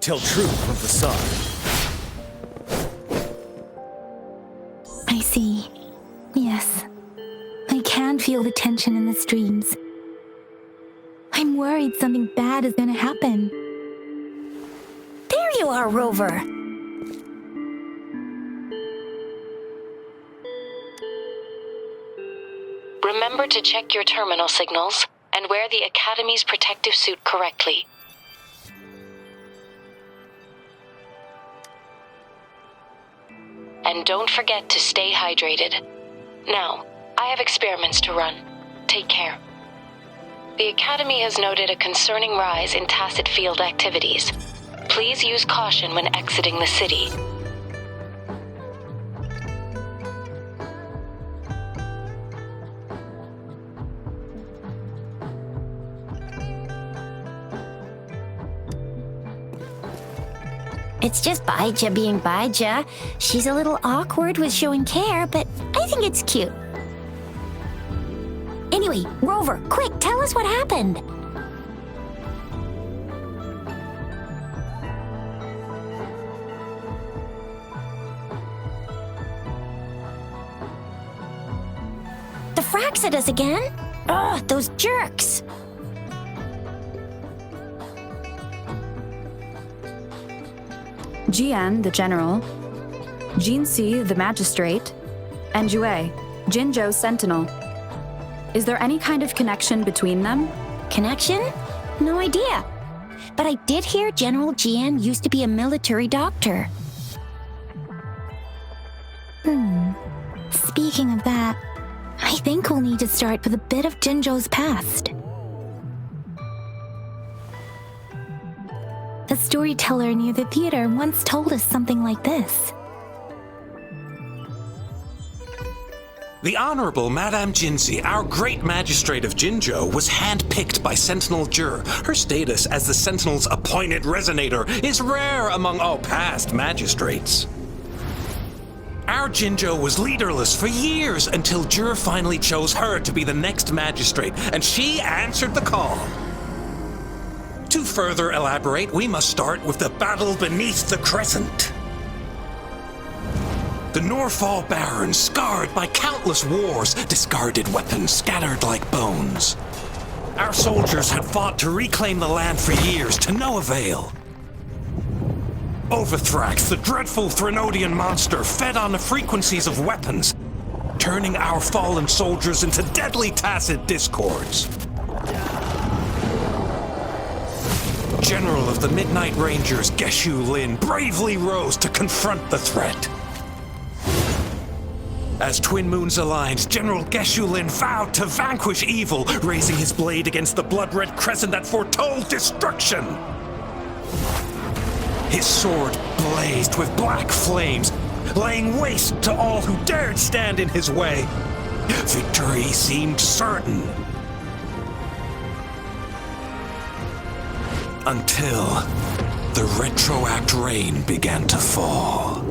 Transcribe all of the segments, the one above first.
tell truth from facade. I see. Yes. I can feel the tension in the streams. I'm worried something bad is gonna happen. There you are, Rover. Remember to check your terminal signals and wear the Academy's protective suit correctly. And don't forget to stay hydrated. Now, I have experiments to run. Take care. The Academy has noted a concerning rise in tacit field activities. Please use caution when exiting the city. It's just Baija being Baija. She's a little awkward with showing care, but I think it's cute. Anyway, Rover, quick, tell us what happened. The frags at us again? Ugh, those jerks! Jiyan, the general, Jinsi, the magistrate, and Yue, Jinzhou's sentinel. Is there any kind of connection between them? Connection? No idea. But I did hear General Jiyan used to be a military doctor. Speaking of that, I think we'll need to start with a bit of Jinzhou's past. A storyteller near the theater once told us something like this. The Honorable Madame Jinzi, our great magistrate of Jinzhou, was handpicked by Sentinel Jur. Her status as the Sentinel's appointed resonator is rare among all past magistrates. Our Jinzhou was leaderless for years until Jur finally chose her to be the next magistrate, and she answered the call. To further elaborate, we must start with the battle beneath the crescent. The Norfall Barons, scarred by countless wars, discarded weapons scattered like bones. Our soldiers had fought to reclaim the land for years, to no avail. Overthrax, the dreadful Threnodian monster, fed on the frequencies of weapons, turning our fallen soldiers into deadly tacit discords. General of the Midnight Rangers, Geshu Lin, bravely rose to confront the threat. As Twin Moons aligned, General Geshu Lin vowed to vanquish evil, raising his blade against the blood-red crescent that foretold destruction. His sword blazed with black flames, laying waste to all who dared stand in his way. Victory seemed certain. Until the retroact rain began to fall.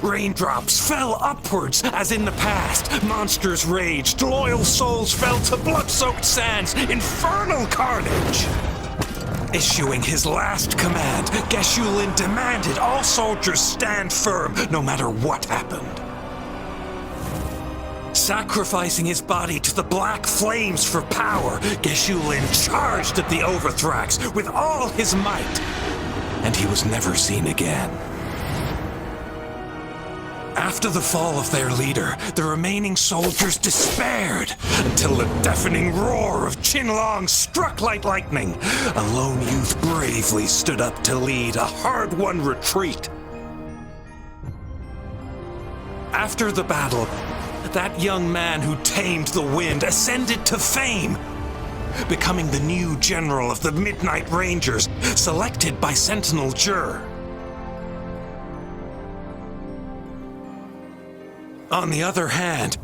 Raindrops fell upwards as in the past. Monsters raged, loyal souls fell to blood-soaked sands, infernal carnage. Issuing his last command, Geshu Lin demanded all soldiers stand firm no matter what happened. Sacrificing his body to the black flames for power, Geshu Lin charged at the Overthrax with all his might, and he was never seen again. After the fall of their leader, the remaining soldiers despaired until the deafening roar of Qinlong struck like lightning. A lone youth bravely stood up to lead a hard-won retreat. After the battle, that young man who tamed the wind ascended to fame, becoming the new general of the Midnight Rangers, selected by Sentinel Jur. On the other hand,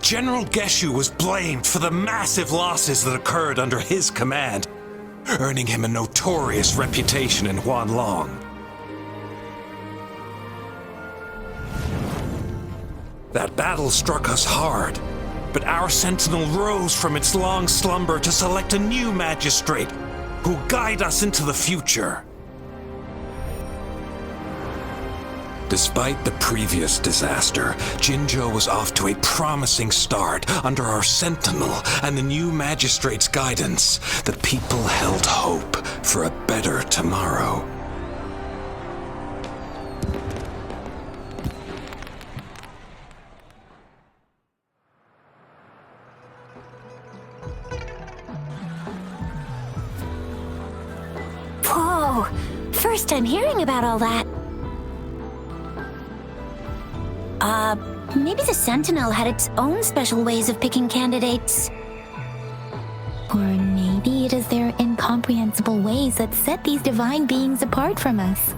General Geshu was blamed for the massive losses that occurred under his command, earning him a notorious reputation in Huanlong. That battle struck us hard, but our sentinel rose from its long slumber to select a new magistrate who guide us into the future. Despite the previous disaster, Jinzhou was off to a promising start under our Sentinel and the new Magistrate's guidance. The people held hope for a better tomorrow. Whoa! First time hearing about all that. Maybe the Sentinel had its own special ways of picking candidates. Or maybe it is their incomprehensible ways that set these divine beings apart from us.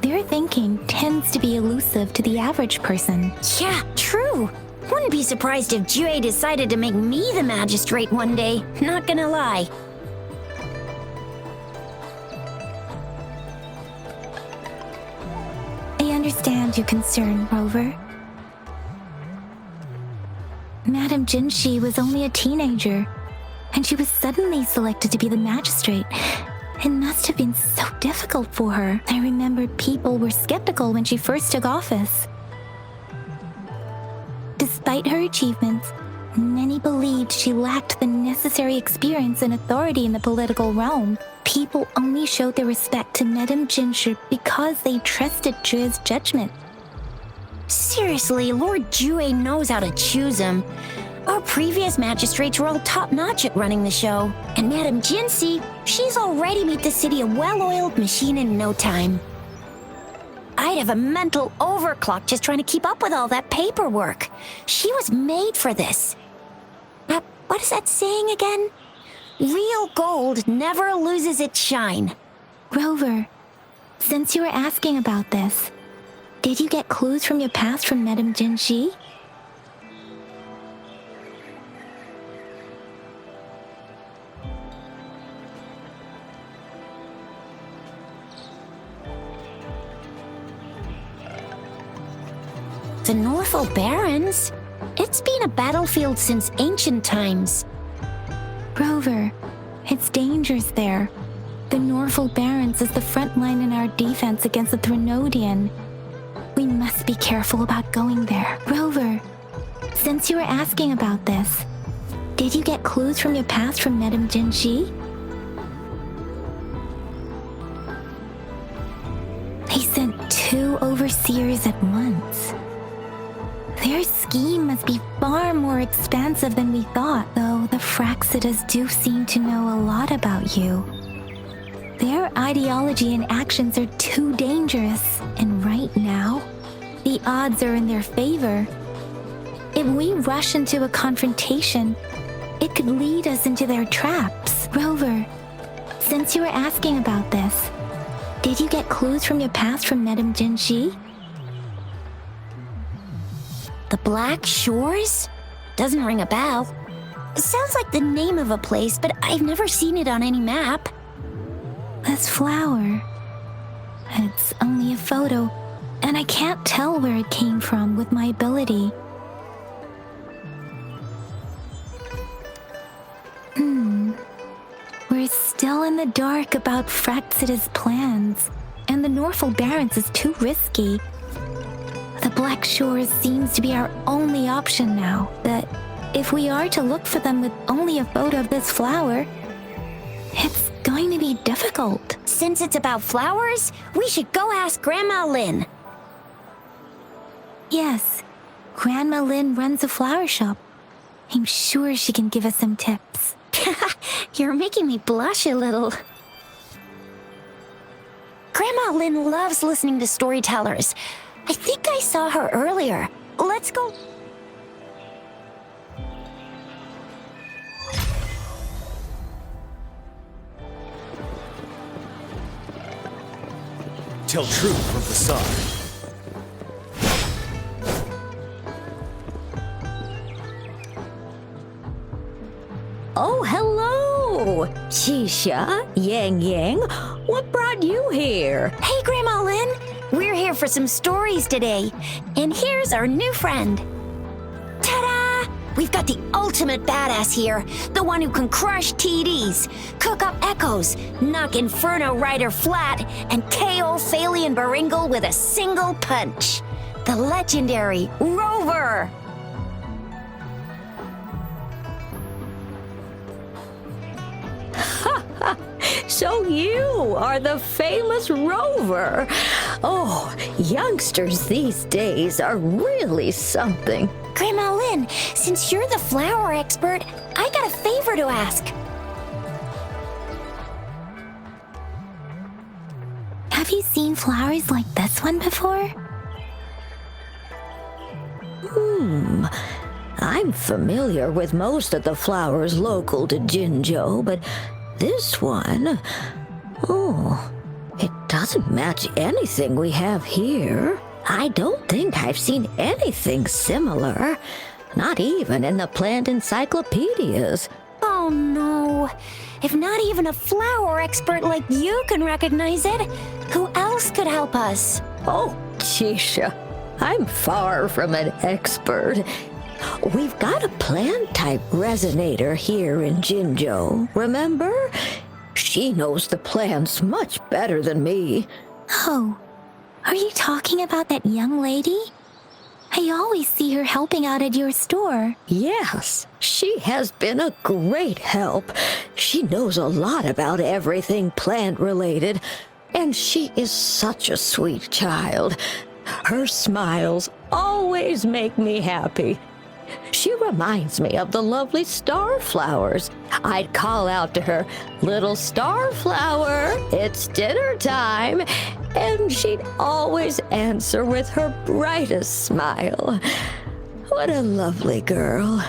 Their thinking tends to be elusive to the average person. Yeah, true. Wouldn't be surprised if Jue decided to make me the magistrate one day, not gonna lie. I understand your concern, Rover. Madame Jinshi was only a teenager, and she was suddenly selected to be the magistrate. It must have been so difficult for her. I remembered people were skeptical when she first took office. Despite her achievements, many believed she lacked the necessary experience and authority in the political realm. People only showed their respect to Madame Jinshi because they trusted Jue's judgment. Seriously, Lord Jue knows how to choose him. Our previous magistrates were all top-notch at running the show. And Madame Jinsi, she's already made the city a well-oiled machine in no time. I'd have a mental overclock just trying to keep up with all that paperwork. She was made for this. What is that saying again? Real gold never loses its shine. Rover, since you were asking about this, did you get clues from your past from Madame Jinshi? The Norfolk Barrens? It's been a battlefield since ancient times. Rover, it's dangerous there. The Norfolk Barrens is the front line in our defense against the Threnodian. We must be careful about going there. Rover, since you were asking about this, did you get clues from your past from Madame Jinshi? They sent 2 overseers at once. Their scheme must be far more expansive than we thought, though the Fraxidas do seem to know a lot about you. Their ideology and actions are too dangerous, and right now, the odds are in their favor. If we rush into a confrontation, it could lead us into their traps. Rover, since you were asking about this, did you get clues from your past from Madame Jinshi? The Black Shores? Doesn't ring a bell. Sounds like the name of a place, but I've never seen it on any map. This flower. It's only a photo, and I can't tell where it came from with my ability. We're still in the dark about Fraxida's plans, and the Norfolk Barrens is too risky. The Black Shores seems to be our only option now, but if we are to look for them with only a photo of this flower, it's going to be difficult. Since it's about flowers, we should go ask Grandma Lynn. Yes, Grandma Lynn runs a flower shop. I'm sure she can give us some tips. You're making me blush a little. Grandma Lynn loves listening to storytellers. I think I saw her earlier. Let's go. Tell truth from facade. Oh, hello! Shisha, Yang Yang, what brought you here? Hey, Grandma Lynn. We're here for some stories today. And here's our new friend. Ta-da! We've got the ultimate badass here. The one who can crush TDs, cook up echoes, knock Inferno Rider flat, and KO Phalian Baringle with a single punch. The legendary Rover! So you are the famous Rover. Oh, youngsters these days are really something. Grandma Lynn, since you're the flower expert, I got a favor to ask. Have you seen flowers like this one before? I'm familiar with most of the flowers local to Jinzhou, but this one, it doesn't match anything we have here. I don't think I've seen anything similar, not even in the plant encyclopedias. Oh no. If not even a flower expert like you can recognize it, who else could help us? Oh, Chisha, I'm far from an expert. We've got a plant-type resonator here in Jinzhou, remember? She knows the plants much better than me. Oh, are you talking about that young lady? I always see her helping out at your store. Yes, she has been a great help. She knows a lot about everything plant-related, and she is such a sweet child. Her smiles always make me happy. She reminds me of the lovely starflowers. I'd call out to her, "Little starflower, it's dinner time," and she'd always answer with her brightest smile. What a lovely girl.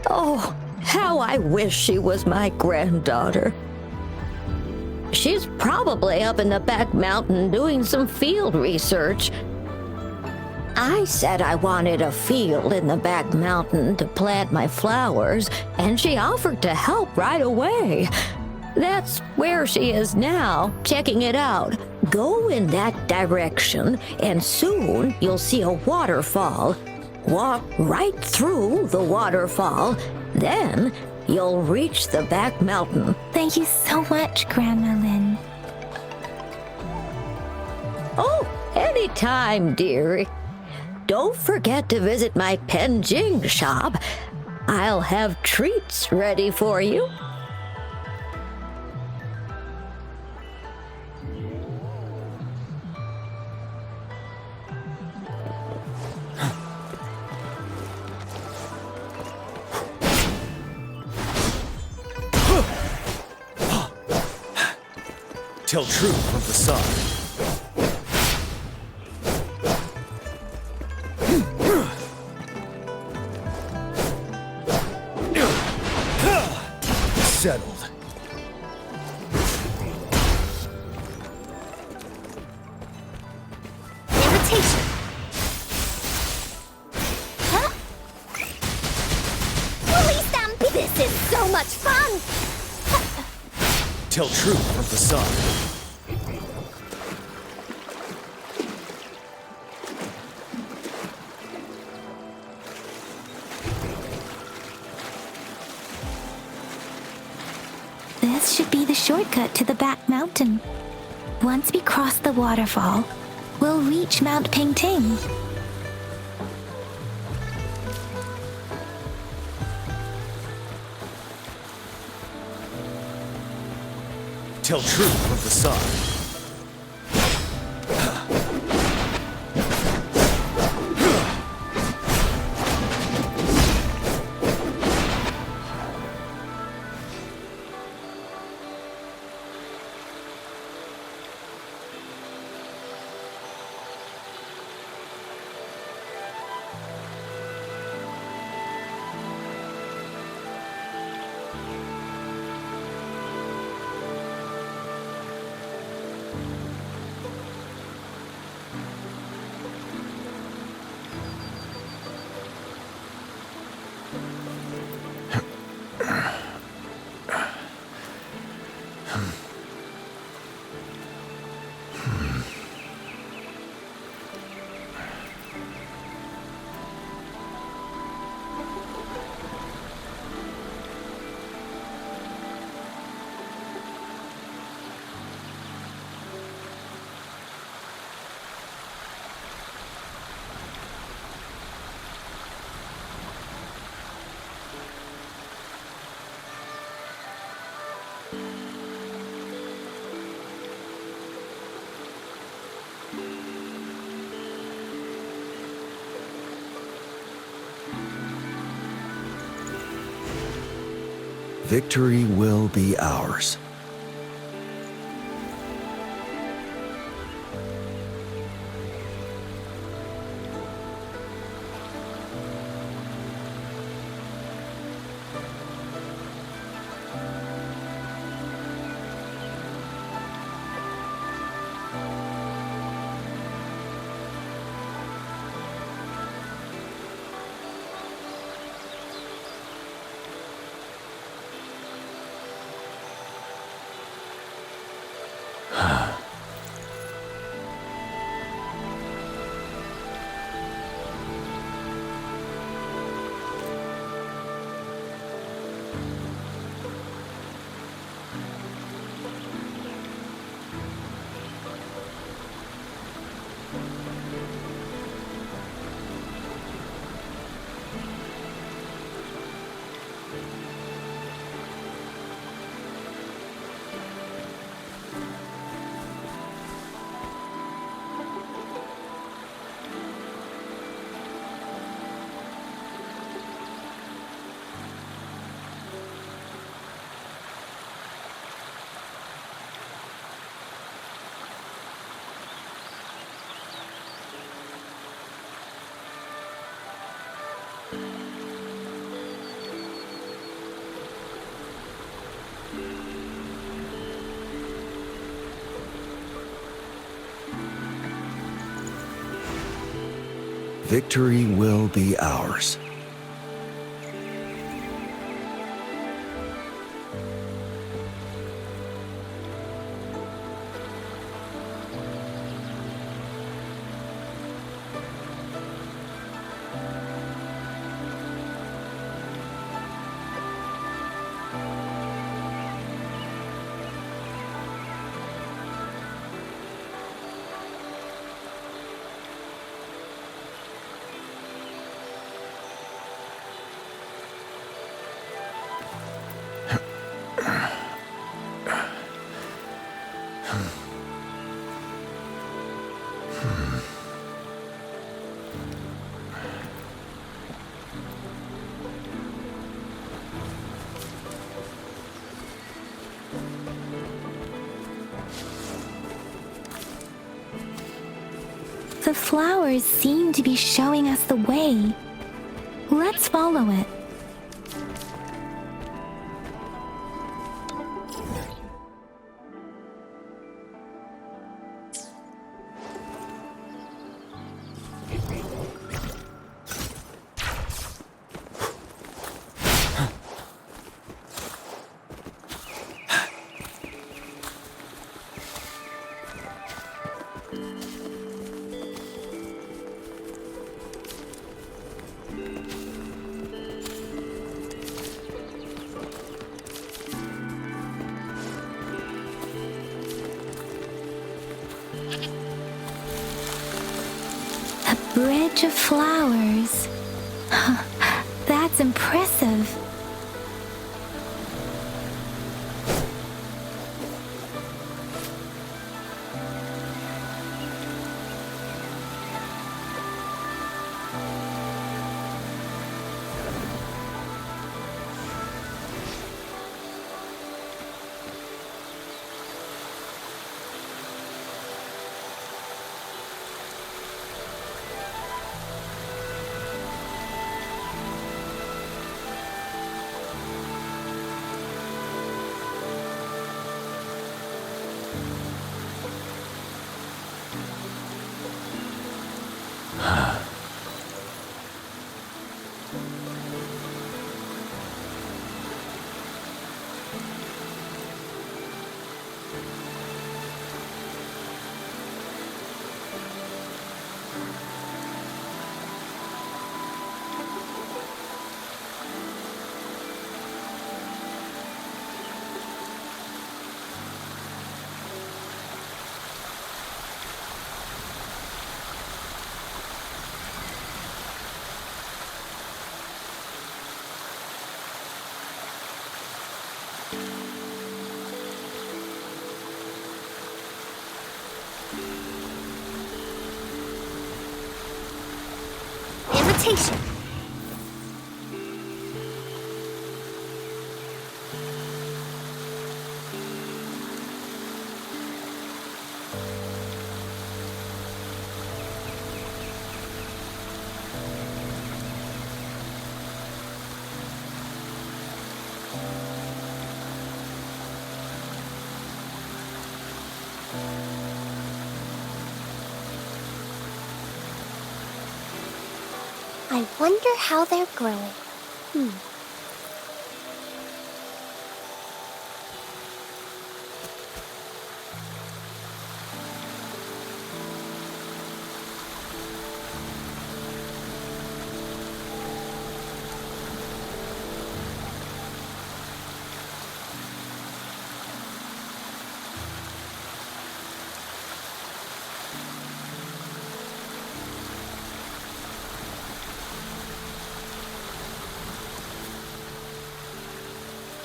Oh, how I wish she was my granddaughter. She's probably up in the back mountain doing some field research. I said I wanted a field in the back mountain to plant my flowers, and she offered to help right away. That's where she is now, checking it out. Go in that direction, and soon you'll see a waterfall. Walk right through the waterfall, then you'll reach the back mountain. Thank you so much, Grandma Lynn. Oh, anytime, dearie. Don't forget to visit my Penjing shop. I'll have treats ready for you. Tell truth from facade. Settled. Irritation. Huh? Release them! This is so much fun! Tell truth from facade. This should be the shortcut to the back mountain. Once we cross the waterfall, we'll reach Mount Pingting. Tell truth from facade. Victory will be ours. Victory will be ours. The flowers seem to be showing us the way. Let's follow it. Bridge of flowers. That's impressive. meditation. I wonder how they're growing.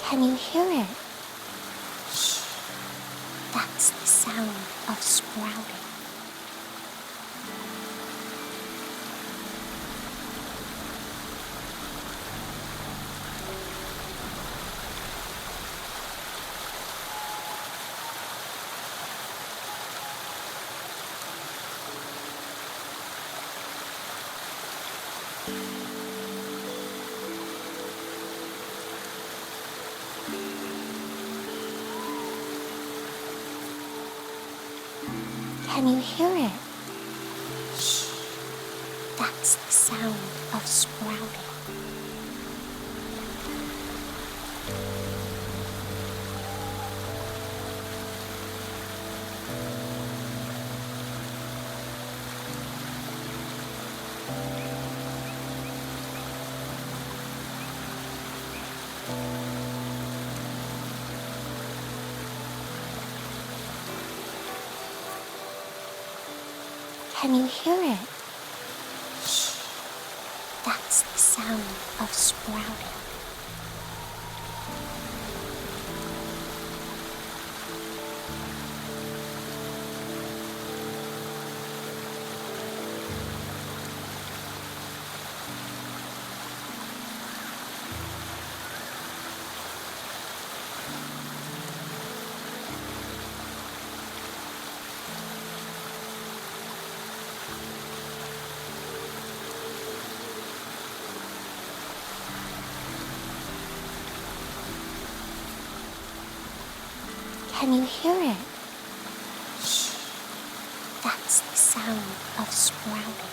Can you hear it? Shh. That's the sound of sprouting. Can you hear it? Shh. That's the sound of sprouting. Can you hear it? Shh. That's the sound of sprouting. Can you hear it? Shh. That's the sound of sprouting.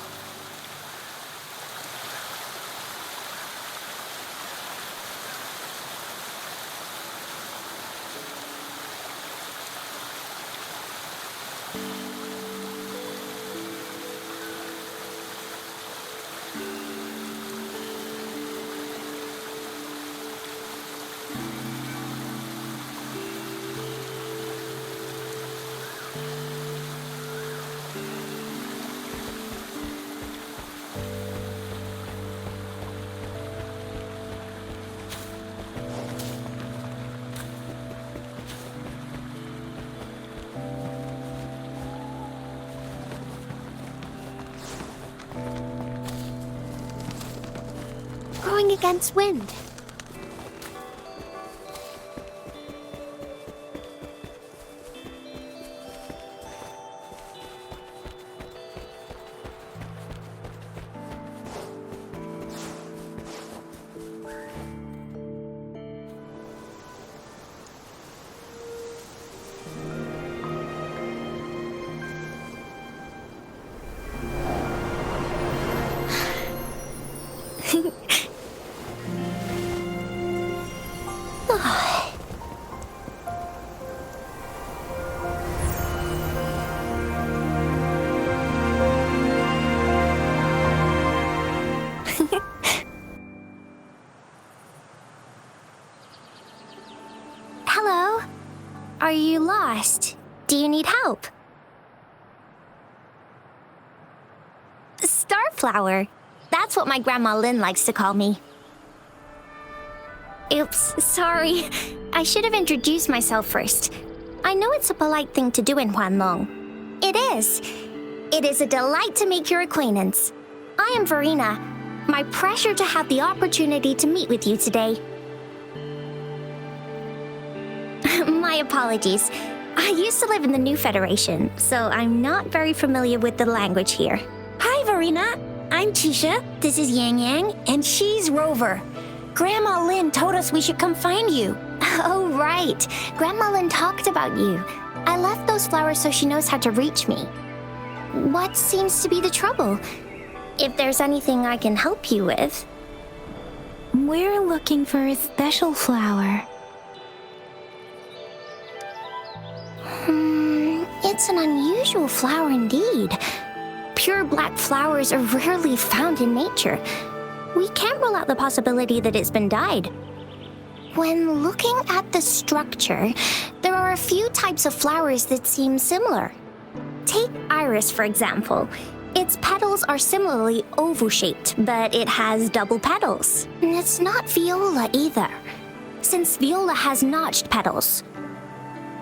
Growing against wind. Hello? Are you lost? Do you need help? Starflower. That's what my Grandma Lynn likes to call me. Oops, sorry. I should have introduced myself first. I know it's a polite thing to do in Huanlong. It is. It is a delight to make your acquaintance. I am Verena. My pleasure to have the opportunity to meet with you today. My apologies. I used to live in the New Federation, so I'm not very familiar with the language here. Hi, Verena. I'm Tisha. This is Yang Yang, and she's Rover. Grandma Lynn told us we should come find you. Oh, right. Grandma Lynn talked about you. I left those flowers so she knows how to reach me. What seems to be the trouble? If there's anything I can help you with. We're looking for a special flower. It's an unusual flower indeed. Pure black flowers are rarely found in nature. We can't rule out the possibility that it's been dyed. When looking at the structure, there are a few types of flowers that seem similar. Take iris, for example. Its petals are similarly oval-shaped, but it has double petals. And it's not viola either, since viola has notched petals.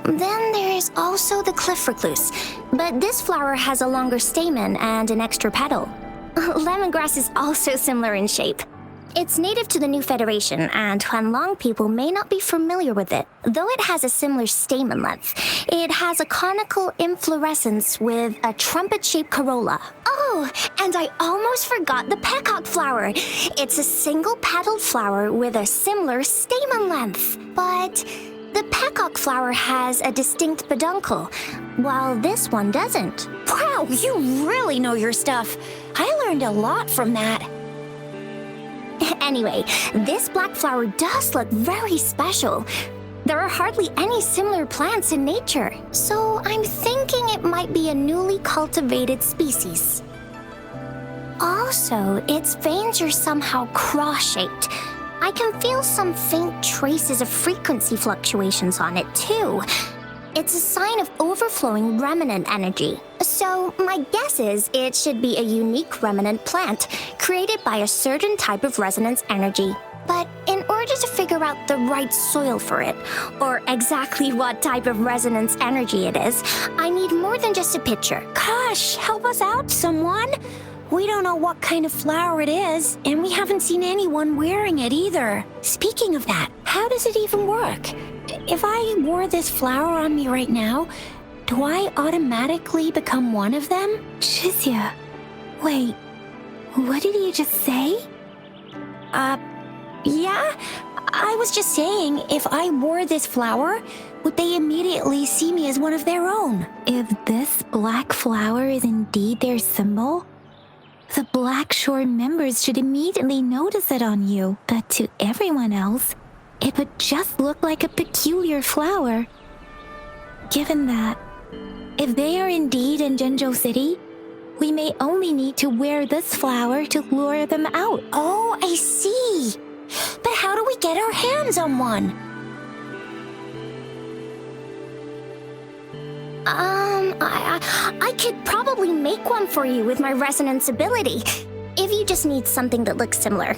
Then there is also the cliff recluse, but this flower has a longer stamen and an extra petal. Lemongrass is also similar in shape. It's native to the New Federation, and Huanlong people may not be familiar with it. Though it has a similar stamen length, it has a conical inflorescence with a trumpet-shaped corolla. Oh, and I almost forgot the peacock flower. It's a single-petaled flower with a similar stamen length, but the peacock flower has a distinct peduncle, while this one doesn't. Wow, you really know your stuff. I learned a lot from that. Anyway, this black flower does look very special. There are hardly any similar plants in nature, so I'm thinking it might be a newly cultivated species. Also, its veins are somehow cross-shaped. I can feel some faint traces of frequency fluctuations on it, too. It's a sign of overflowing remnant energy. So my guess is it should be a unique remnant plant created by a certain type of resonance energy. But in order to figure out the right soil for it, or exactly what type of resonance energy it is, I need more than just a picture. Gosh, help us out, someone! We don't know what kind of flower it is, and we haven't seen anyone wearing it either. Speaking of that, how does it even work? If I wore this flower on me right now, do I automatically become one of them? Shizia, wait, what did you just say? Yeah? I was just saying, if I wore this flower, would they immediately see me as one of their own? If this black flower is indeed their symbol, the Black Shore members should immediately notice it on you. But to everyone else, it would just look like a peculiar flower. Given that, if they are indeed in Jinzhou City, we may only need to wear this flower to lure them out. Oh, I see. But how do we get our hands on one? I could probably make one for you with my resonance ability, if you just need something that looks similar.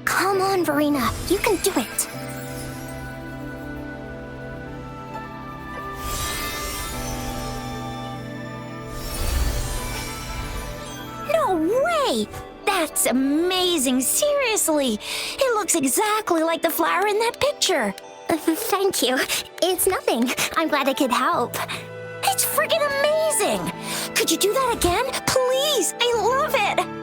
Come on, Verena, you can do it. No way! That's amazing, seriously! It looks exactly like the flower in that picture. Thank you. It's nothing. I'm glad I could help. It's friggin' amazing! Could you do that again? Please! I love it!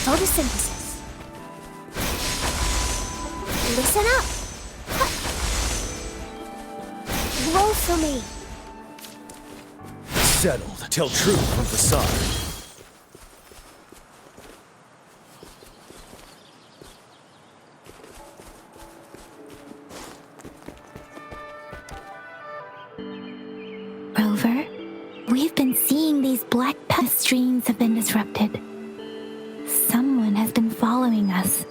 Photosynthesis. Listen up. Roll for me. Settled till truth from facade. Rover, we've been seeing these black pest streams have been disrupted. Someone has been following us.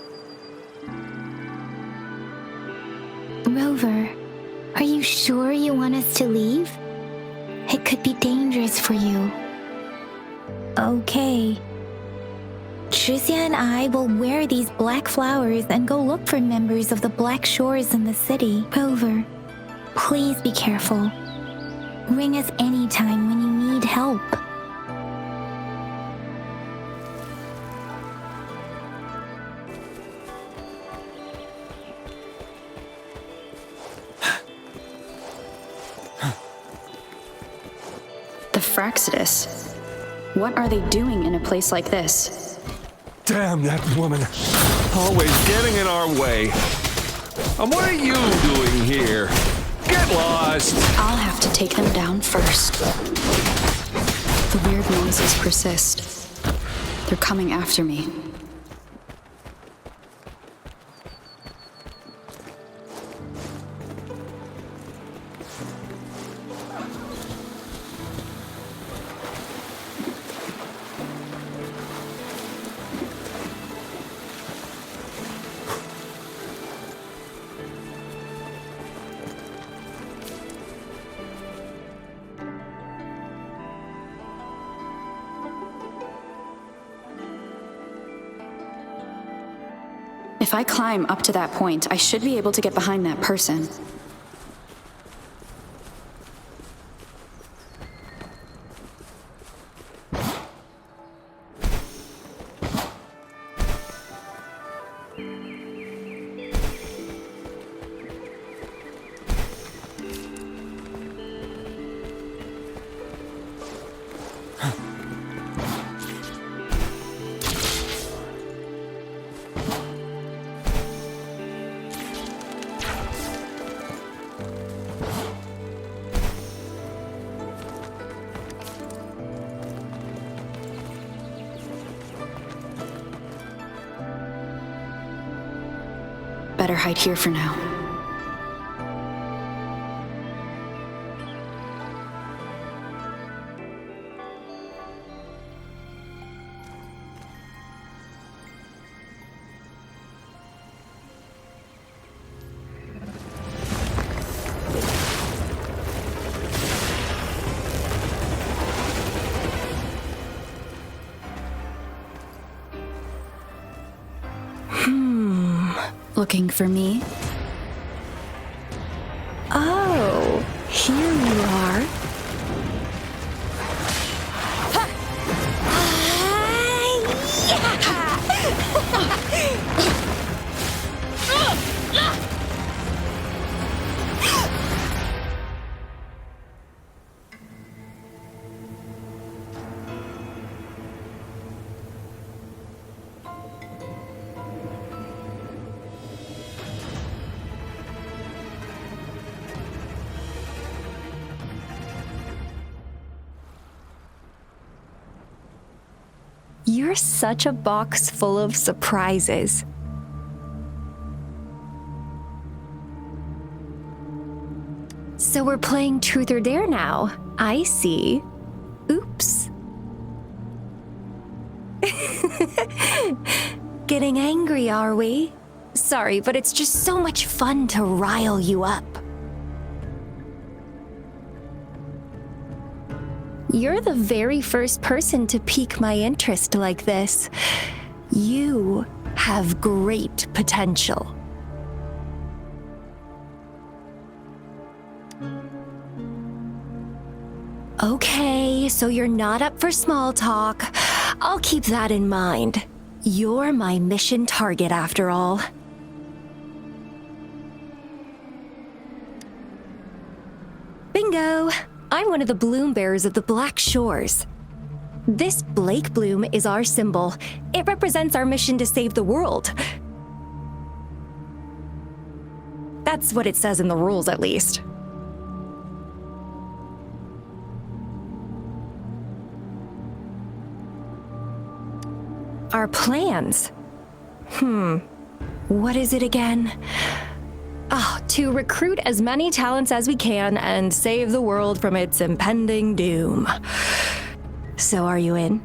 to leave? It could be dangerous for you. Okay. Jiyan and I will wear these black flowers and go look for members of the Black Shores in the city. Rover, please be careful. Ring us anytime when you need help. The Fraxidus. What are they doing in a place like this? Damn that woman. Always getting in our way. And what are you doing here? Get lost! I'll have to take them down first. The weird noises persist. They're coming after me. If I climb up to that point, I should be able to get behind that person. Better hide here for now. Looking for me? Oh, here you are. You're such a box full of surprises. So we're playing Truth or Dare now. I see. Oops. Getting angry, are we? Sorry, but it's just so much fun to rile you up. You're the very first person to pique my interest like this. You have great potential. Okay, so you're not up for small talk. I'll keep that in mind. You're my mission target after all. Bingo! I'm one of the bloom bearers of the Black Shores. This Blake bloom is our symbol. It represents our mission to save the world. That's what it says in the rules, at least. Our plans? What is it again? To recruit as many talents as we can and save the world from its impending doom. So are you in?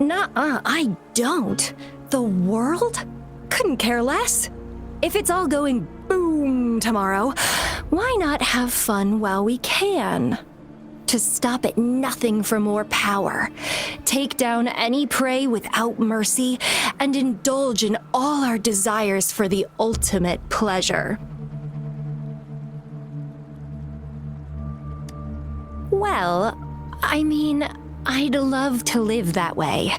Nuh-uh, I don't. The world? couldn't care less. If it's all going boom tomorrow, why not have fun while we can? To stop at nothing for more power, take down any prey without mercy, and indulge in all our desires for the ultimate pleasure. Well, I mean, I'd love to live that way.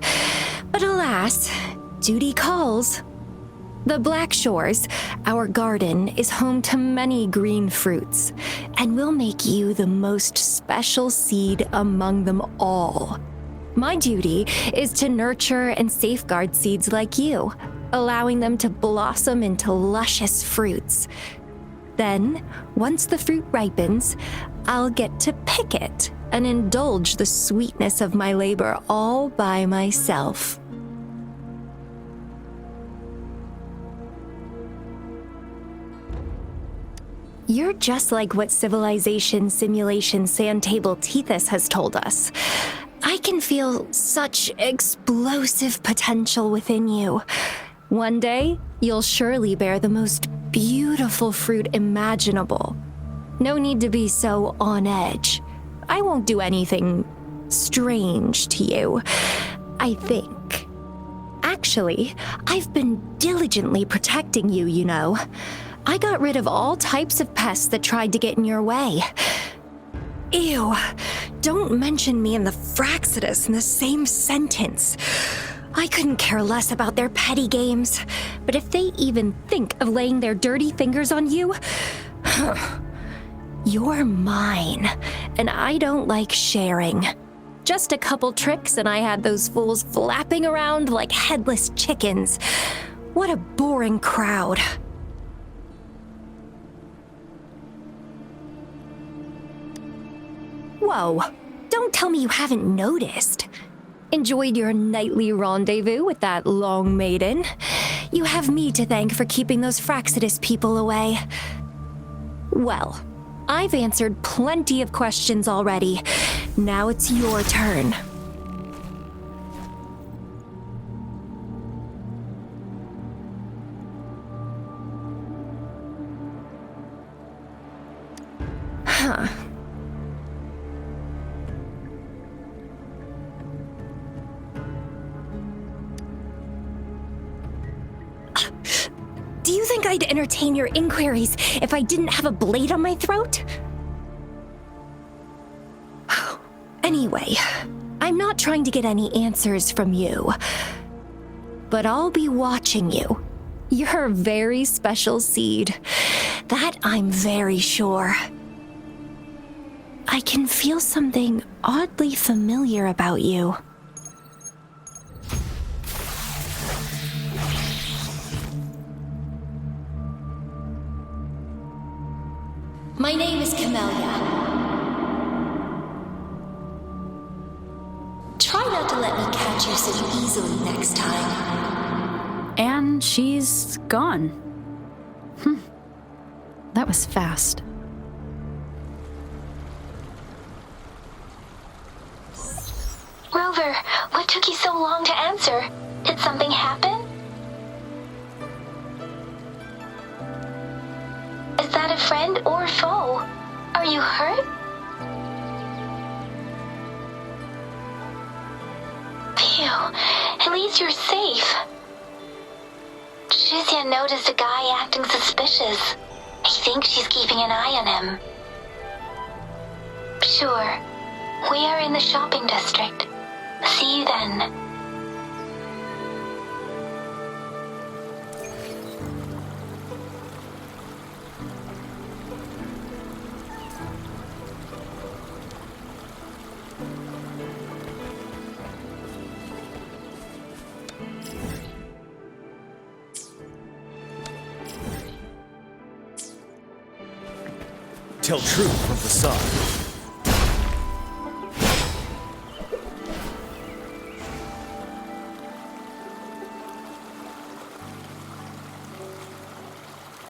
But alas, duty calls. The Black Shores, our garden, is home to many green fruits, and will make you the most special seed among them all. My duty is to nurture and safeguard seeds like you, allowing them to blossom into luscious fruits. Then, once the fruit ripens, I'll get to pick it and indulge the sweetness of my labor all by myself. You're just like what Civilization Simulation Sandtable Tethys has told us. I can feel such explosive potential within you. One day, you'll surely bear the most beautiful fruit imaginable. No need to be so on edge. I won't do anything strange to you, I think. Actually, I've been diligently protecting you, you know. I got rid of all types of pests that tried to get in your way. Ew, don't mention me and the Fraxidus in the same sentence. I couldn't care less about their petty games, but if they even think of laying their dirty fingers on you, you're mine, and I don't like sharing. Just a couple tricks and I had those fools flapping around like headless chickens. What a boring crowd. Whoa, don't tell me you haven't noticed. Enjoyed your nightly rendezvous with that long maiden. You have me to thank for keeping those Fraxidus people away. Well, I've answered plenty of questions already. Now it's your turn. Huh. Do you think I'd entertain your inquiries if I didn't have a blade on my throat? Anyway, I'm not trying to get any answers from you, but I'll be watching you. You're a very special seed. That I'm very sure. I can feel something oddly familiar about you. My name is Camellia. Try not to let me catch you so easily next time. And she's gone. That was fast. Rover, what took you so long to answer? Did something happen? Is that a friend or foe? Are you hurt? Phew, at least you're safe. Jiyan noticed a guy acting suspicious. I think she's keeping an eye on him. Sure, we are in the shopping district. See you then. Tell truth from facade.